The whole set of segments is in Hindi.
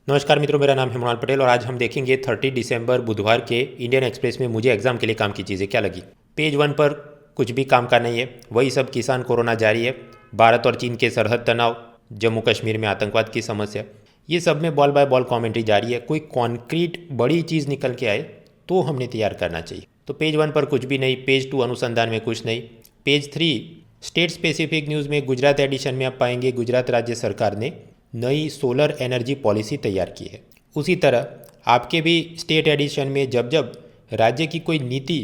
नमस्कार मित्रों, मेरा नाम है मृणाल पटेल और आज हम देखेंगे 30 दिसंबर बुधवार के इंडियन एक्सप्रेस में मुझे एग्जाम के लिए काम की चीज़ें क्या लगी। पेज 1 पर कुछ भी काम का नहीं है, वही सब किसान कोरोना जारी है, भारत और चीन के सरहद तनाव, जम्मू कश्मीर में आतंकवाद की समस्या, ये सब में बॉल बाय बॉल कॉमेंट्री जारी है। कोई कॉन्क्रीट बड़ी चीज़ निकल के आए तो हमने तैयार करना चाहिए। तो पेज 1 पर कुछ भी नहीं, पेज 2 अनुसंधान में कुछ नहीं, पेज 3 स्टेट स्पेसिफिक न्यूज़ में गुजरात एडिशन में आप पाएंगे गुजरात राज्य सरकार ने नई सोलर एनर्जी पॉलिसी तैयार की है। उसी तरह आपके भी स्टेट एडिशन में जब जब राज्य की कोई नीति,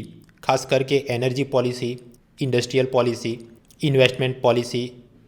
खास करके energy policy, industrial policy, investment policy,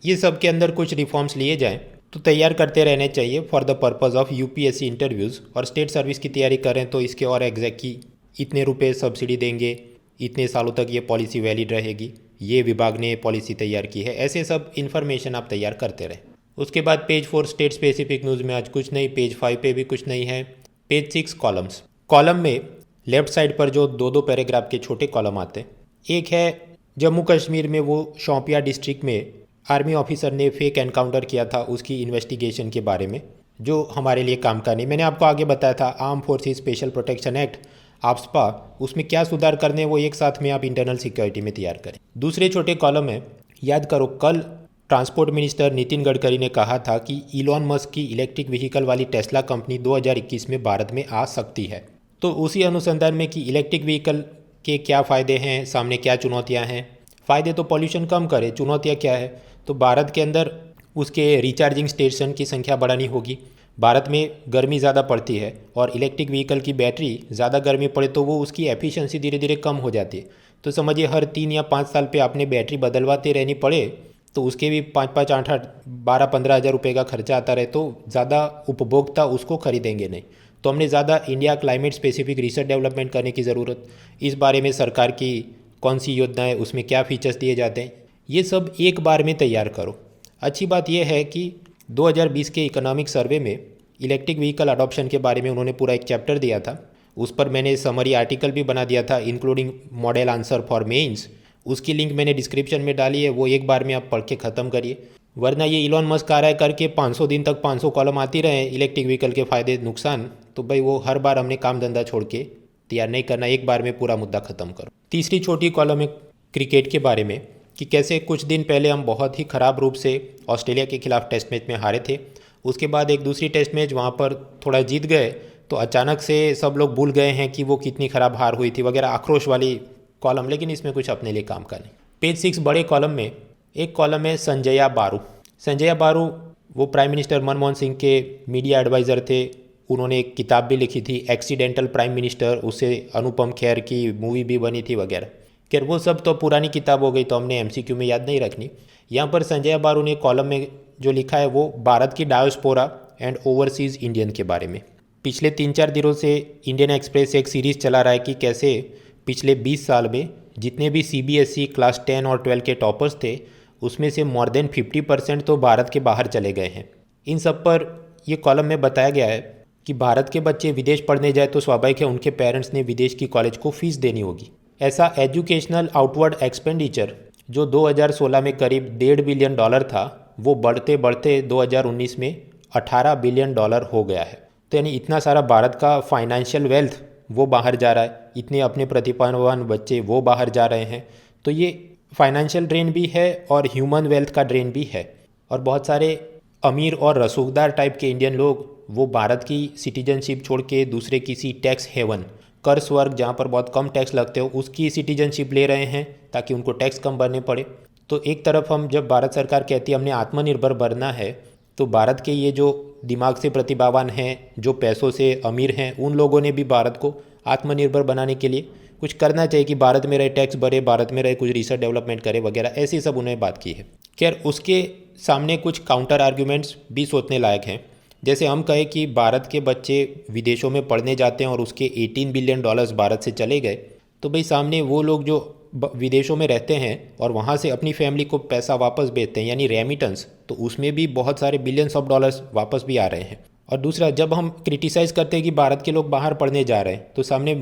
ये सब के अंदर कुछ रिफॉर्म्स लिए जाएं तो तैयार करते रहने चाहिए for the purpose of UPSC interviews. और स्टेट सर्विस की तैयारी करें तो इसके और एग्जैक्ट की इतने रुपए सब्सिडी देंगे, इतने सालों तक ये पॉलिसी वैलिड रहेगी, ये विभाग ने पॉलिसी तैयार की है, ऐसे सब इन्फॉर्मेशन आप तैयार करते रहें। उसके बाद पेज 4 स्टेट स्पेसिफिक न्यूज़ में आज कुछ नहीं, पेज 5 पे भी कुछ नहीं है। पेज 6 कॉलम्स, कॉलम में लेफ्ट साइड पर जो दो दो पैराग्राफ के छोटे कॉलम आते हैं, एक है जम्मू कश्मीर में वो शोपियां डिस्ट्रिक्ट में आर्मी ऑफिसर ने फेक एनकाउंटर किया था, उसकी इन्वेस्टिगेशन के बारे में, जो हमारे लिए काम का नहीं। मैंने आपको आगे बताया था arm forces special protection act AFSPA, उसमें क्या सुधार करने वो एक साथ में आप इंटरनल सिक्योरिटी में तैयार करें। दूसरे छोटे कॉलम है, याद करो कल ट्रांसपोर्ट मिनिस्टर नितिन गडकरी ने कहा था कि इलॉन मस्क की इलेक्ट्रिक व्हीकल वाली टेस्ला कंपनी 2021 में भारत में आ सकती है। तो उसी अनुसंधान में कि इलेक्ट्रिक व्हीकल के क्या फ़ायदे हैं, सामने क्या चुनौतियां हैं। फ़ायदे तो पॉल्यूशन कम करे, चुनौतियां क्या है, तो भारत के अंदर उसके रिचार्जिंग स्टेशन की संख्या बढ़ानी होगी। भारत में गर्मी ज़्यादा पड़ती है और इलेक्ट्रिक व्हीकल की बैटरी ज़्यादा गर्मी पड़े तो वो उसकी एफिशिएंसी धीरे धीरे कम हो जाती है। तो समझिए हर 3 या 5 साल पे आपने बैटरी बदलवाते रहनी पड़े तो उसके भी 5-5, 8-8, 12-15 हज़ार रुपये का खर्चा आता रहे तो ज़्यादा उपभोक्ता उसको खरीदेंगे नहीं। तो हमने ज़्यादा India climate specific research development करने की ज़रूरत, इस बारे में सरकार की कौन सी योजनाएं, उसमें क्या फीचर्स दिए जाते हैं, ये सब एक बार में तैयार करो। अच्छी बात यह है कि 2020 के इकोनॉमिक सर्वे में इलेक्ट्रिक व्हीकल अडॉप्शन के बारे में उन्होंने पूरा एक चैप्टर दिया था, उस पर मैंने समरी आर्टिकल भी बना दिया था including model answer for mains. उसकी लिंक मैंने डिस्क्रिप्शन में डाली है, वो एक बार में आप पढ़ के ख़त्म करिए। वरना ये इलॉन मस्क आ रहा है करके 500 दिन तक 500 कॉलम आती रहे इलेक्ट्रिक व्हीकल के फ़ायदे नुकसान, तो भाई वो हर बार हमने काम धंधा छोड़ के तैयार नहीं करना, एक बार में पूरा मुद्दा ख़त्म करो। तीसरी छोटी कॉलम है क्रिकेट के बारे में कि कैसे कुछ दिन पहले हम बहुत ही ख़राब रूप से ऑस्ट्रेलिया के खिलाफ टेस्ट मैच में हारे थे, उसके बाद एक दूसरी टेस्ट मैच वहाँ पर थोड़ा जीत गए तो अचानक से सब लोग भूल गए हैं कि वो कितनी ख़राब हार हुई थी वगैरह, आक्रोश वाली कॉलम, लेकिन इसमें कुछ अपने लिए काम का नहीं। पेज 6 बड़े कॉलम में एक कॉलम है संजया बारू। संजया बारू वो प्राइम मिनिस्टर मनमोहन सिंह के मीडिया एडवाइज़र थे, उन्होंने एक किताब भी लिखी थी एक्सीडेंटल प्राइम मिनिस्टर, उससे अनुपम खेर की मूवी भी बनी थी वगैरह। खैर वो सब तो पुरानी किताब हो गई, तो हमने एमसीक्यू में याद नहीं रखनी। यहाँ पर संजय बारू ने कॉलम में जो लिखा है वो भारत की डायोस्पोरा एंड ओवरसीज़ इंडियन के बारे में। पिछले 3-4 दिनों से इंडियन एक्सप्रेस एक सीरीज़ चला रहा है कि कैसे पिछले 20 साल में जितने भी सीबीएसई क्लास 10 और 12 के टॉपर्स थे उसमें से मोर देन 50% तो भारत के बाहर चले गए हैं। इन सब पर यह कॉलम में बताया गया है कि भारत के बच्चे विदेश पढ़ने जाए तो स्वाभाविक है उनके पेरेंट्स ने विदेश की कॉलेज को फीस देनी होगी। ऐसा एजुकेशनल आउटवर्ड एक्सपेंडिचर जो 2016 में करीब $1.5 बिलियन था, वो बढ़ते बढ़ते 2019 में $18 बिलियन हो गया है। तो यानी इतना सारा भारत का फाइनेंशियल वेल्थ वो बाहर जा रहा है, इतने अपने प्रतिभावान बच्चे वो बाहर जा रहे हैं। तो ये फाइनेंशियल ड्रेन भी है और ह्यूमन वेल्थ का ड्रेन भी है। और बहुत सारे अमीर और रसूखदार टाइप के इंडियन लोग वो भारत की सिटीजनशिप छोड़ के दूसरे किसी टैक्स हेवन, कर स्वर्ग जहाँ पर बहुत कम टैक्स लगते हो, उसकी सिटीजनशिप ले रहे हैं ताकि उनको टैक्स कम भरने पड़े। तो एक तरफ हम जब भारत सरकार कहती है हमने आत्मनिर्भर बनना है, तो भारत के ये जो दिमाग से प्रतिभावान हैं, जो पैसों से अमीर हैं, उन लोगों ने भी भारत को आत्मनिर्भर बनाने के लिए कुछ करना चाहिए कि भारत में रहे टैक्स भरे, भारत में रहे कुछ रिसर्च डेवलपमेंट करे वगैरह, ऐसी सब उन्होंने बात की है। खैर उसके सामने कुछ काउंटर आर्ग्यूमेंट्स भी सोचने लायक हैं। जैसे हम कहें कि भारत के बच्चे विदेशों में पढ़ने जाते हैं और उसके $18 बिलियन भारत से चले गए, तो भाई सामने वो लोग जो विदेशों में रहते हैं और वहाँ से अपनी फैमिली को पैसा वापस भेजते हैं यानी रेमिटेंस, तो उसमें भी बहुत सारे बिलियंस ऑफ डॉलर्स वापस भी आ रहे हैं। और दूसरा, जब हम क्रिटिसाइज़ करते हैं कि भारत के लोग बाहर पढ़ने जा रहे हैं, तो सामने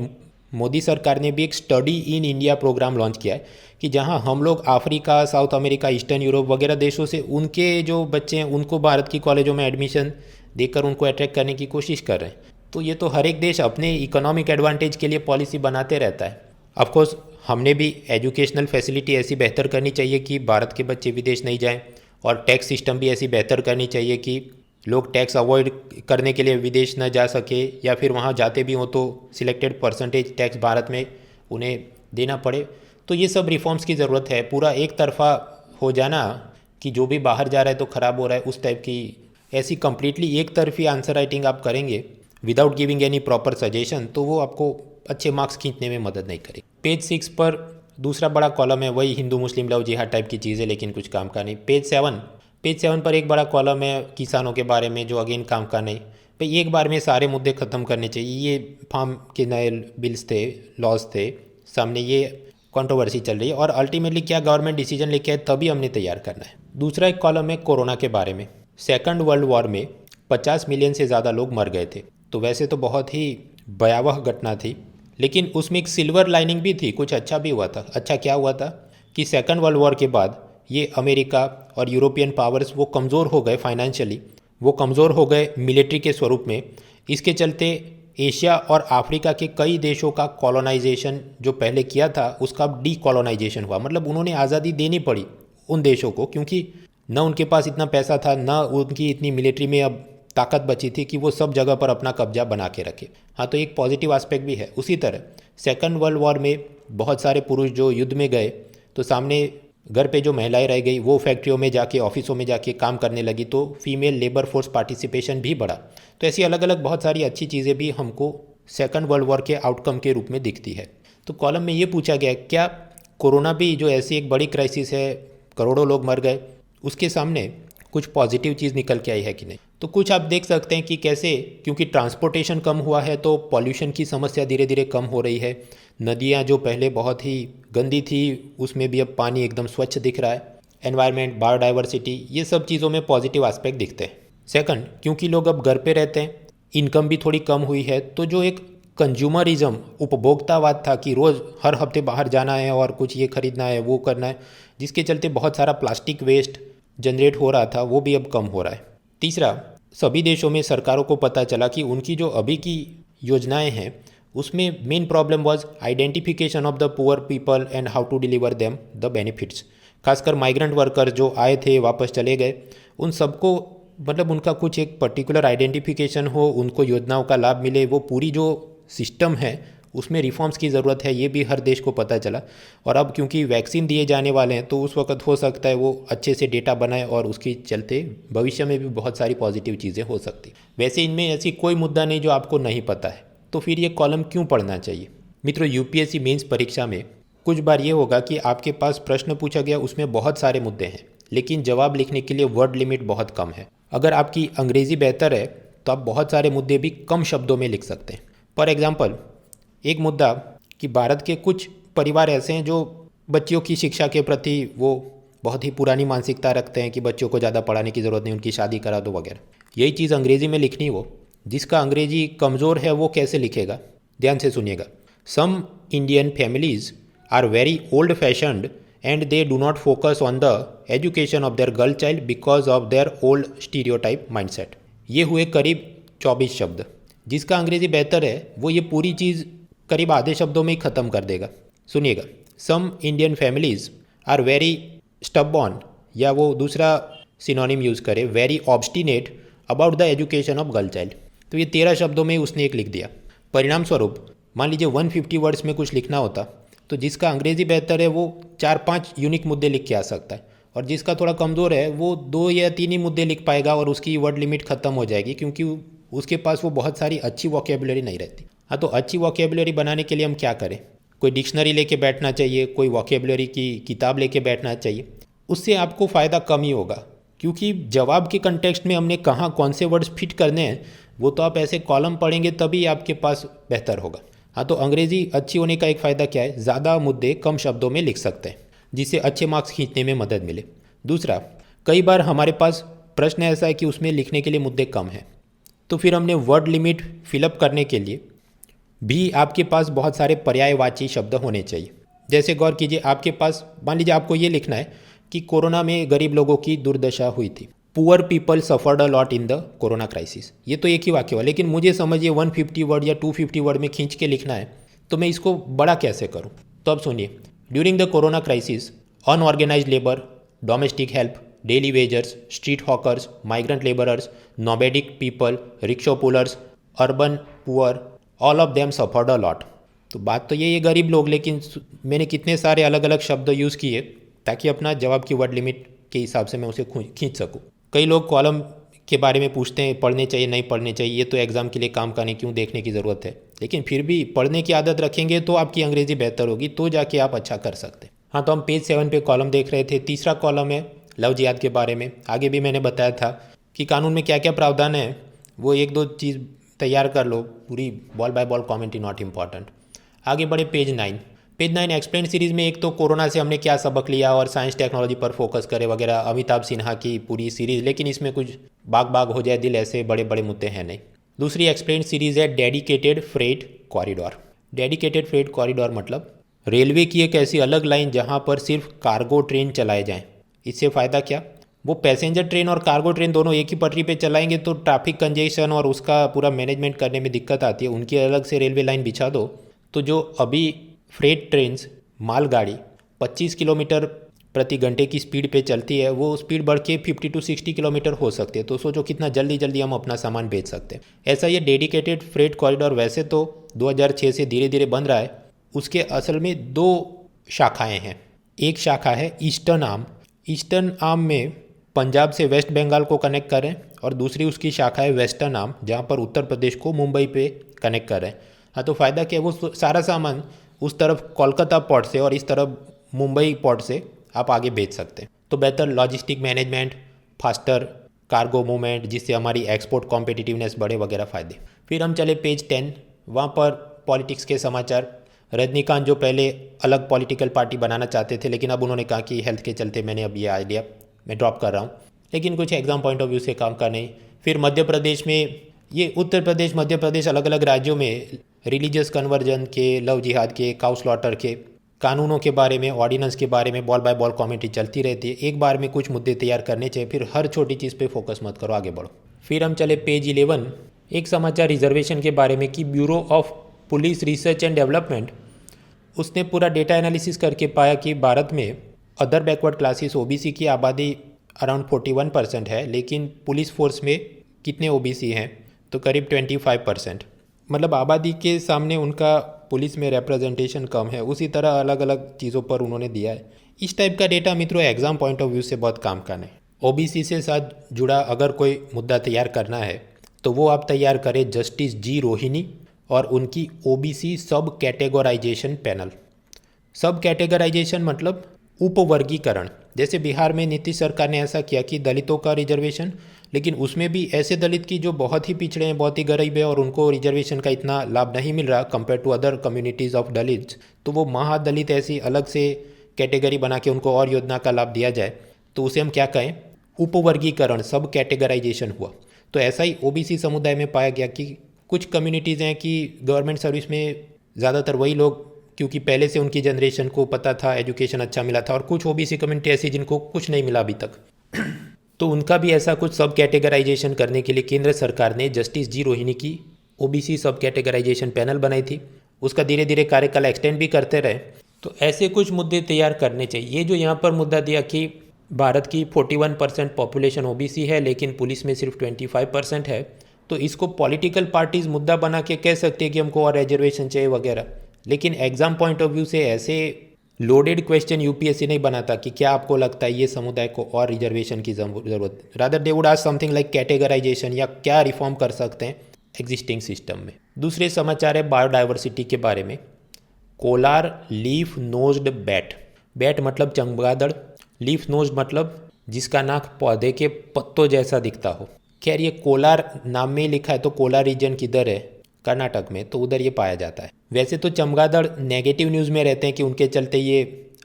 मोदी सरकार ने भी एक study in India program launch किया है कि जहां हम लोग Africa, South America, Eastern Europe वगैरह देशों से उनके जो बच्चे हैं उनको भारत की कॉलेजों में एडमिशन देकर उनको अट्रैक्ट करने की कोशिश कर रहे हैं। तो ये तो हर एक देश अपने इकोनॉमिक एडवांटेज के लिए पॉलिसी बनाते रहता है। ऑफकोर्स हमने भी एजुकेशनल फैसिलिटी ऐसी बेहतर करनी चाहिए कि भारत के बच्चे विदेश नहीं जाएं, और टैक्स सिस्टम भी ऐसी बेहतर करनी चाहिए कि लोग टैक्स अवॉइड करने के लिए विदेश न जा सके, या फिर वहाँ जाते भी हों तो सिलेक्टेड परसेंटेज टैक्स भारत में उन्हें देना पड़े। तो ये सब रिफॉर्म्स की ज़रूरत है। पूरा एक तरफा हो जाना कि जो भी बाहर जा रहा है तो ख़राब हो रहा है, उस टाइप की ऐसी कम्प्लीटली एक तरफी आंसर राइटिंग आप करेंगे without giving any proper suggestion, तो वो आपको अच्छे मार्क्स खींचने में मदद नहीं करेगी। पेज 6 पर दूसरा बड़ा कॉलम है, वही हिंदू मुस्लिम लव जिहाद टाइप की चीज़ है, लेकिन कुछ काम का नहीं। पेज 7 पर एक बड़ा कॉलम है किसानों के बारे में, जो अगेन काम का नहीं। भाई एक बार में सारे मुद्दे ख़त्म करने चाहिए। ये फार्म के नए बिल्स थे, लॉज थे सामने, ये कंट्रोवर्सी चल रही है, और अल्टीमेटली क्या गवर्नमेंट डिसीजन लेके आए तभी हमने तैयार करना है। दूसरा एक कॉलम है कोरोना के बारे में। सेकंड वर्ल्ड वॉर में 50 मिलियन से ज़्यादा लोग मर गए थे, तो वैसे तो बहुत ही भयावह घटना थी, लेकिन उसमें एक सिल्वर लाइनिंग भी थी, कुछ अच्छा भी हुआ था। अच्छा क्या हुआ था कि सेकंड वर्ल्ड वॉर के बाद ये अमेरिका और यूरोपियन पावर्स वो कमज़ोर हो गए फाइनेंशियली, वो कमज़ोर हो गए मिलिट्री के स्वरूप में। इसके चलते एशिया और अफ्रीका के कई देशों का कॉलोनाइजेशन जो पहले किया था उसका डी कॉलोनाइजेशन हुआ। मतलब उन्होंने आज़ादी देनी पड़ी उन देशों को, क्योंकि न उनके पास इतना पैसा था, न उनकी इतनी मिलिट्री में अब ताकत बची थी कि वो सब जगह पर अपना कब्जा बना के रखे। हाँ, तो एक पॉजिटिव एस्पेक्ट भी है। उसी तरह सेकंड वर्ल्ड वॉर में बहुत सारे पुरुष जो युद्ध में गए, तो सामने घर पे जो महिलाएं रह गई, वो फैक्ट्रियों में जाके, ऑफिसों में जाके काम करने लगी, तो फीमेल लेबर फोर्स पार्टिसिपेशन भी बढ़ा। तो ऐसी अलग अलग बहुत सारी अच्छी चीज़ें भी हमको सेकंड वर्ल्ड वॉर के आउटकम के रूप में दिखती है। तो कॉलम में ये पूछा गया, क्या कोरोना भी जो ऐसी एक बड़ी क्राइसिस है, करोड़ों लोग मर गए, उसके सामने कुछ पॉजिटिव चीज़ निकल के आई है कि नहीं। तो कुछ आप देख सकते हैं कि कैसे, क्योंकि ट्रांसपोर्टेशन कम हुआ है तो पॉल्यूशन की समस्या धीरे धीरे कम हो रही है। नदियाँ जो पहले बहुत ही गंदी थी उसमें भी अब पानी एकदम स्वच्छ दिख रहा है। एनवायरनमेंट, बायोडाइवर्सिटी, ये सब चीज़ों में पॉजिटिव एस्पेक्ट दिखते हैं। सेकंड, क्योंकि लोग अब घर पे रहते हैं, इनकम भी थोड़ी कम हुई है, तो जो एक कंज्यूमरिज्म, उपभोक्तावाद था कि रोज़ हर हफ्ते बाहर जाना है और कुछ ये खरीदना है, वो करना है, जिसके चलते बहुत सारा प्लास्टिक वेस्ट जनरेट हो रहा था, वो भी अब कम हो रहा है। तीसरा, सभी देशों में सरकारों को पता चला कि उनकी जो अभी की योजनाएं हैं उसमें main problem was identification of the poor people and how to deliver them the benefits. खासकर माइग्रेंट वर्कर जो आए थे वापस चले गए, उन सबको मतलब उनका कुछ एक पर्टिकुलर आइडेंटिफिकेशन हो, उनको योजनाओं का लाभ मिले, वो पूरी जो सिस्टम है उसमें रिफॉर्म्स की ज़रूरत है, ये भी हर देश को पता चला। और अब क्योंकि वैक्सीन दिए जाने वाले हैं तो उस वक्त हो सकता है वो अच्छे से डेटा बनाए और उसके चलते भविष्य में भी बहुत सारी पॉजिटिव चीज़ें हो सकती। वैसे इनमें ऐसी कोई मुद्दा नहीं जो आपको नहीं पता है, तो फिर ये कॉलम क्यों पढ़ना चाहिए। मित्रों, यूपीएससी मेंस परीक्षा में कुछ बार ये होगा कि आपके पास प्रश्न पूछा गया, उसमें बहुत सारे मुद्दे हैं, लेकिन जवाब लिखने के लिए वर्ड लिमिट बहुत कम है। अगर आपकी अंग्रेज़ी बेहतर है तो आप बहुत सारे मुद्दे भी कम शब्दों में लिख सकते हैं। फॉर एग्जाम्पल, एक मुद्दा कि भारत के कुछ परिवार ऐसे हैं जो बच्चियों की शिक्षा के प्रति वो बहुत ही पुरानी मानसिकता रखते हैं कि बच्चों को ज़्यादा पढ़ाने की ज़रूरत नहीं, उनकी शादी करा दो वगैरह। यही चीज़ अंग्रेज़ी में लिखनी हो, जिसका अंग्रेज़ी कमज़ोर है वो कैसे लिखेगा, ध्यान से सुनिएगा। Some Indian families are very old fashioned and they do not focus on the education of their girl child because of their old stereotype mindset. ये हुए करीब 24 शब्द। जिसका अंग्रेज़ी बेहतर है वो ये पूरी चीज़ करीब आधे शब्दों में ही ख़त्म कर देगा। सुनिएगा, some Indian families are very stubborn, या वो दूसरा सिनोनिम यूज़ करे, very obstinate about the education of girl child. तो ये 13 शब्दों में उसने एक लिख दिया। परिणाम स्वरूप मान लीजिए 150 वर्ड्स में कुछ लिखना होता, तो जिसका अंग्रेज़ी बेहतर है वो 4-5 यूनिक मुद्दे लिख के आ सकता है, और जिसका थोड़ा कमज़ोर है वो 2 या 3 ही मुद्दे लिख पाएगा और उसकी वर्ड लिमिट ख़त्म हो जाएगी, क्योंकि उसके पास वो बहुत सारी अच्छी वोकेबुलरी नहीं रहती। हाँ, तो अच्छी वोकेबुलरी बनाने के लिए हम क्या करें, कोई डिक्शनरी लेके बैठना चाहिए, कोई वोकेबुलरी की किताब लेके बैठना चाहिए। उससे आपको फ़ायदा कम ही होगा, क्योंकि जवाब के कंटेक्स्ट में हमने कहाँ कौन से वर्ड्स फिट करने हैं वो तो आप ऐसे कॉलम पढ़ेंगे तभी आपके पास बेहतर होगा। हाँ, तो अंग्रेज़ी अच्छी होने का एक फ़ायदा क्या है, ज़्यादा मुद्दे कम शब्दों में लिख सकते हैं, जिससे अच्छे मार्क्स खींचने में मदद मिले। दूसरा, कई बार हमारे पास प्रश्न ऐसा है कि उसमें लिखने के लिए मुद्दे कम हैं, तो फिर हमने वर्ड लिमिट फिलअप करने के लिए भी आपके पास बहुत सारे पर्यायवाची शब्द होने चाहिए। जैसे गौर कीजिए, आपके पास मान लीजिए आपको ये लिखना है कि कोरोना में गरीब लोगों की दुर्दशा हुई थी, poor people suffered a lot in the corona crisis. ये तो एक ही वाक्य हुआ, लेकिन मुझे समझिए 150 वर्ड या 250 वर्ड में खींच के लिखना है, तो मैं इसको बड़ा कैसे करूँ? तो अब सुनिए, during the corona crisis unorganise labour, domestic help, daily wagers, street hawkers, migrant labourers, nomadic people, rickshaw pullers, urban poor, all of them suffered a lot. तो बात तो ये गरीब लोग, लेकिन मैंने कितने सारे अलग अलग शब्द यूज़ किए ताकि अपना जवाब की वर्ड लिमिट के हिसाब से मैं उसे खींच सकूँ। कई लोग कॉलम के बारे में पूछते हैं, पढ़ने चाहिए नहीं पढ़ने चाहिए, ये तो एग्ज़ाम के लिए काम का नहीं, क्यों देखने की ज़रूरत है। लेकिन फिर भी पढ़ने की आदत रखेंगे तो आपकी अंग्रेज़ी बेहतर होगी, तो जाके आप अच्छा कर सकते हैं। हाँ, तो हम पेज 7 पे कॉलम देख रहे थे। तीसरा कॉलम है लव जिहाद के बारे में। आगे भी मैंने बताया था कि कानून में क्या क्या प्रावधान है, वो एक दो चीज़ तैयार कर लो, पूरी ball by ball commentary not important. आगे बढ़े पेज 9। पेज 9 एक्सप्लेन सीरीज़ में एक तो कोरोना से हमने क्या सबक लिया और साइंस टेक्नोलॉजी पर फोकस करे वगैरह, अमिताभ सिन्हा की पूरी सीरीज़, लेकिन इसमें कुछ बाग बाग हो जाए दिल, ऐसे बड़े बड़े मुद्दे हैं नहीं। दूसरी एक्सप्लेन सीरीज़ है dedicated freight corridor. Dedicated freight corridor मतलब रेलवे की एक ऐसी अलग लाइन जहां पर सिर्फ कार्गो ट्रेन चलाए जाएं। इससे फ़ायदा क्या? वो पैसेंजर ट्रेन और कार्गो ट्रेन दोनों एक ही पटरी पे चलाएंगे तो ट्रैफिक कंजेशन और उसका पूरा मैनेजमेंट करने में दिक्कत आती है। उनकी अलग से रेलवे लाइन बिछा दो, तो जो अभी फ्रेट ट्रेन्स मालगाड़ी 25 किलोमीटर प्रति घंटे की स्पीड पे चलती है, वो स्पीड बढ़ के 50 to 60 किलोमीटर हो सकती है। तो सोचो कितना जल्दी जल्दी हम अपना सामान भेज सकते हैं। ऐसा ये डेडिकेटेड फ्रेट कॉरिडोर वैसे तो 2006 से धीरे धीरे बन रहा है। उसके असल में दो शाखाएं हैं। एक शाखा है ईस्टर्न आर्म। ईस्टर्न आर्म में पंजाब से वेस्ट बंगाल को कनेक्ट करें, और दूसरी उसकी शाखा है वेस्टर्न आर्म, जहाँ पर उत्तर प्रदेश को मुंबई पे कनेक्ट करें। हाँ, तो फ़ायदा क्या है, वो सारा सामान उस तरफ कोलकाता पोर्ट से और इस तरफ मुंबई पोर्ट से आप आगे भेज सकते हैं। तो बेहतर logistic management, faster cargo movement, जिससे हमारी एक्सपोर्ट कॉम्पिटिटिवनेस बढ़े वगैरह फ़ायदे। फिर हम चले पेज 10, वहाँ पर पॉलिटिक्स के समाचार। रजनीकांत जो पहले अलग पॉलिटिकल पार्टी बनाना चाहते थे, लेकिन अब उन्होंने कहा कि हेल्थ के चलते मैंने अब ये आइडिया मैं ड्रॉप कर रहा हूँ, लेकिन कुछ एग्जाम पॉइंट ऑफ व्यू से काम का नहीं। फिर मध्य प्रदेश में, ये उत्तर प्रदेश मध्य प्रदेश अलग अलग राज्यों में रिलीजियस कन्वर्जन के, लव जिहाद के, काउ स्लॉटर के कानूनों के बारे में, ऑर्डिनेंस के बारे में बॉल बाय बॉल कमेंट्री चलती रहती है। एक बार में कुछ मुद्दे तैयार करने चाहिए, फिर हर छोटी चीज़ पे फोकस मत करो, आगे बढ़ो। फिर हम चले पेज 11, एक समाचार रिजर्वेशन के बारे में कि bureau of police research and development, उसने पूरा डेटा एनालिसिस करके पाया कि भारत में अदर बैकवर्ड क्लासेस ओबीसी की आबादी अराउंड 41% है, लेकिन पुलिस फोर्स में कितने ओबीसी हैं? तो करीब 25%। मतलब आबादी के सामने उनका पुलिस में रिप्रेजेंटेशन कम है। उसी तरह अलग अलग चीज़ों पर उन्होंने दिया है। इस टाइप का डेटा मित्रों एग्जाम पॉइंट ऑफ व्यू से बहुत काम का नहीं। ओबीसी से साथ जुड़ा अगर कोई मुद्दा तैयार करना है तो वो आप तैयार करें जस्टिस जी रोहिणी और उनकी ओबीसी सब कैटेगराइजेशन पैनल। सब कैटेगराइजेशन मतलब उपवर्गीकरण। जैसे बिहार में नीतीश सरकार ने ऐसा किया कि दलितों का रिजर्वेशन, लेकिन उसमें भी ऐसे दलित की जो बहुत ही पिछड़े हैं, बहुत ही गरीब है और उनको रिजर्वेशन का इतना लाभ नहीं मिल रहा compare to other communities of dalits, तो वो महादलित ऐसी अलग से कैटेगरी बना के उनको और योजना का लाभ दिया जाए, तो उसे हम क्या कहें? उपवर्गीकरण, सब कैटेगराइजेशन हुआ। तो ऐसा ही ओबीसी समुदाय में पाया गया कि कुछ कम्युनिटीज़ हैं कि गवर्नमेंट सर्विस में ज़्यादातर वही लोग, क्योंकि पहले से उनकी जनरेशन को पता था, एजुकेशन अच्छा मिला था, और कुछ ओबीसी कम्युनिटी ऐसी जिनको कुछ नहीं मिला अभी तक तो उनका भी ऐसा कुछ सब कैटेगराइजेशन करने के लिए केंद्र सरकार ने जस्टिस जी रोहिणी की ओबीसी सब कैटेगराइजेशन पैनल बनाई थी। उसका धीरे धीरे कार्यकाल एक्सटेंड भी करते रहे। तो ऐसे कुछ मुद्दे तैयार करने चाहिए। ये जो यहाँ पर मुद्दा दिया कि भारत की 41% पॉपुलेशन ओबीसी है, लेकिन पुलिस में सिर्फ 25% है, तो इसको पॉलिटिकल पार्टीज मुद्दा बना के कह सकते हैं कि हमको और रिजर्वेशन चाहिए वगैरह, लेकिन एग्जाम पॉइंट ऑफ व्यू से ऐसे लोडेड क्वेश्चन यूपीएससी नहीं बनाता कि क्या आपको लगता है ये समुदाय को और रिजर्वेशन की ज़रूरत। Rather they would ask something like categorization, या क्या रिफॉर्म कर सकते हैं एग्जिस्टिंग सिस्टम में। दूसरे समाचार है बायोडाइवर्सिटी के बारे में। Kolar leaf nosed bat, bat मतलब चमगादड़, लीफ नोज्ड मतलब जिसका नाक पौधे के पत्तों जैसा दिखता हो। खैर ये कोलार नाम में ही लिखा है, तो कोलार रीजन किधर है? कर्नाटक में, तो उधर ये पाया जाता है। वैसे तो चमगादड़ नेगेटिव न्यूज़ में रहते हैं कि उनके चलते ये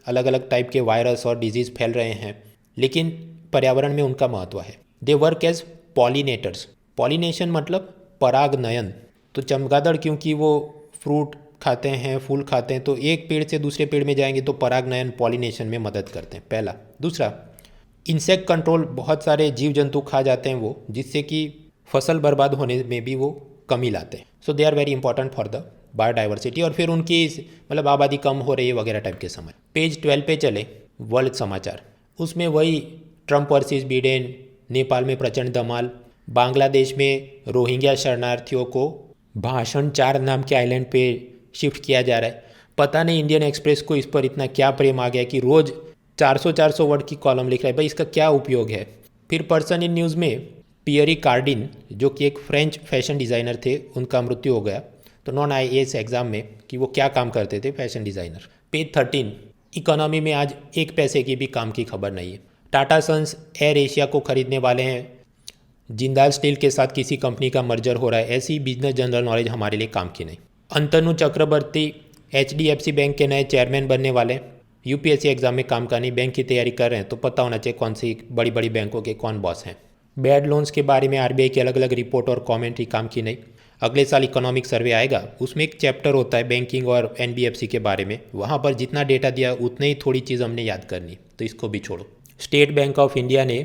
अलग अलग टाइप के वायरस और डिजीज़ फैल रहे हैं, लेकिन पर्यावरण में उनका महत्व है। They work as pollinators. Pollination मतलब परागनयन। तो चमगादड़ क्योंकि वो फ्रूट खाते हैं, फूल खाते हैं, तो एक पेड़ से दूसरे पेड़ में जाएंगे तो परागनयन पॉलिनेशन में मदद करते हैं, पहला। दूसरा, इंसेक्ट कंट्रोल, बहुत सारे जीव जंतु खा जाते हैं वो, जिससे कि फसल बर्बाद होने में भी वो कमी लाते हैं। So they are very important for the biodiversity. और फिर उनकी मतलब आबादी कम हो रही है वगैरह टाइप के समय। पेज 12 पे चले, वर्ल्ड समाचार, उसमें वही ट्रंप वर्सेस बिडेन, नेपाल में प्रचंड धमाल, बांग्लादेश में रोहिंग्या शरणार्थियों को भाषण 4 नाम के आइलैंड पे शिफ्ट किया जा रहा है। पता नहीं इंडियन एक्सप्रेस को इस पर इतना क्या प्रेम आ गया कि रोज़ 400 वर्ड की कॉलम लिख रहा है। भाई इसका क्या उपयोग है। फिर पर्सन इन न्यूज़ में पियरी कार्डिन, जो कि एक फ्रेंच फैशन डिज़ाइनर थे, उनका मृत्यु हो गया तो नॉन IAS एग्ज़ाम में कि वो क्या काम करते थे, फैशन डिज़ाइनर। पेज 13, इकोनॉमी में आज 1 पैसे की भी काम की खबर नहीं है। टाटा सन्स एयर एशिया को खरीदने वाले हैं, जिंदाल स्टील के साथ किसी कंपनी का मर्जर हो रहा है। ऐसी बिजनेस जनरल नॉलेज हमारे लिए काम की नहीं। अंतनु चक्रवर्ती HDFC बैंक के नए चेयरमैन बनने वाले। UPSC एग्जाम में काम का नहीं, बैंक की तैयारी कर रहे हैं तो पता होना चाहिए कौन सी बड़ी बड़ी बैंकों के कौन बॉस हैं। बैड लोन्स के बारे में RBI की अलग अलग रिपोर्ट और कमेंट्री काम की नहीं। अगले साल इकोनॉमिक सर्वे आएगा, उसमें एक चैप्टर होता है बैंकिंग और NBFC के बारे में, वहाँ पर जितना डेटा दिया उतने ही थोड़ी चीज़ हमने याद करनी, तो इसको भी छोड़ो। स्टेट बैंक ऑफ इंडिया ने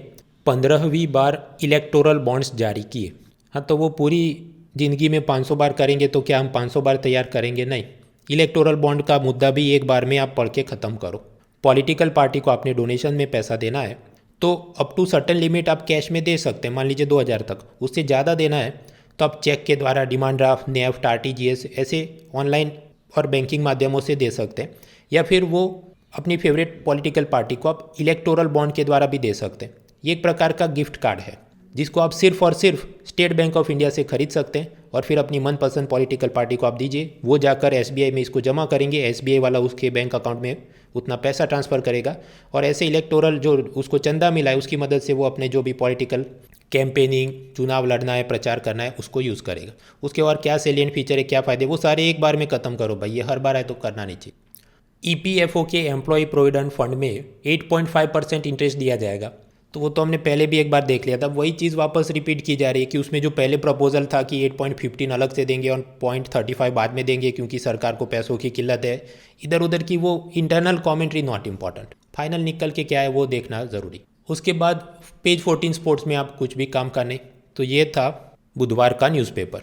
15वीं बार इलेक्टोरल बॉन्ड्स जारी किए। हाँ, तो वो पूरी ज़िंदगी में 500 बार करेंगे तो क्या हम 500 बार तैयार करेंगे? नहीं। इलेक्टोरल बॉन्ड का मुद्दा भी एक बार में आप पढ़ के ख़त्म करो। पॉलिटिकल पार्टी को आपने डोनेशन में पैसा देना है तो अप टू सर्टेन लिमिट आप कैश में दे सकते हैं, मान लीजिए 2000 तक। उससे ज़्यादा देना है तो आप चेक के द्वारा, डिमांड ड्राफ्ट, नेफ्ट, RTGS ऐसे ऑनलाइन और बैंकिंग माध्यमों से दे सकते हैं। या फिर वो अपनी फेवरेट पॉलिटिकल पार्टी को आप इलेक्टोरल बॉन्ड के द्वारा भी दे सकते हैं। ये एक प्रकार का गिफ्ट कार्ड है जिसको आप सिर्फ और सिर्फ स्टेट बैंक ऑफ इंडिया से खरीद सकते हैं और फिर अपनी मनपसंद पॉलिटिकल पार्टी को आप दीजिए, वो जाकर SBI में इसको जमा करेंगे, SBI वाला उसके बैंक अकाउंट में उतना पैसा ट्रांसफ़र करेगा और ऐसे इलेक्टोरल जो उसको चंदा मिला है उसकी मदद से वो अपने जो भी पॉलिटिकल कैंपेनिंग, चुनाव लड़ना है, प्रचार करना है, उसको यूज़ करेगा। उसके और क्या सेलियंट फीचर है, क्या फ़ायदे, वो सारे एक बार में ख़त्म करो भाई, ये हर बार है तो करना नहीं चाहिए। EPFO के एम्प्लॉय प्रोविडेंट फंड में 8.5% इंटरेस्ट दिया जाएगा, तो वो तो हमने पहले भी एक बार देख लिया था। वही चीज़ वापस रिपीट की जा रही है कि उसमें जो पहले प्रपोजल था कि 8.15 अलग से देंगे और 0.35 बाद में देंगे क्योंकि सरकार को पैसों की किल्लत है, इधर उधर की वो internal commentary not important, final निकल के क्या है वो देखना ज़रूरी। उसके बाद पेज 14 स्पोर्ट्स में आप कुछ भी काम का नहीं। तो ये था बुधवार का न्यूज़पेपर।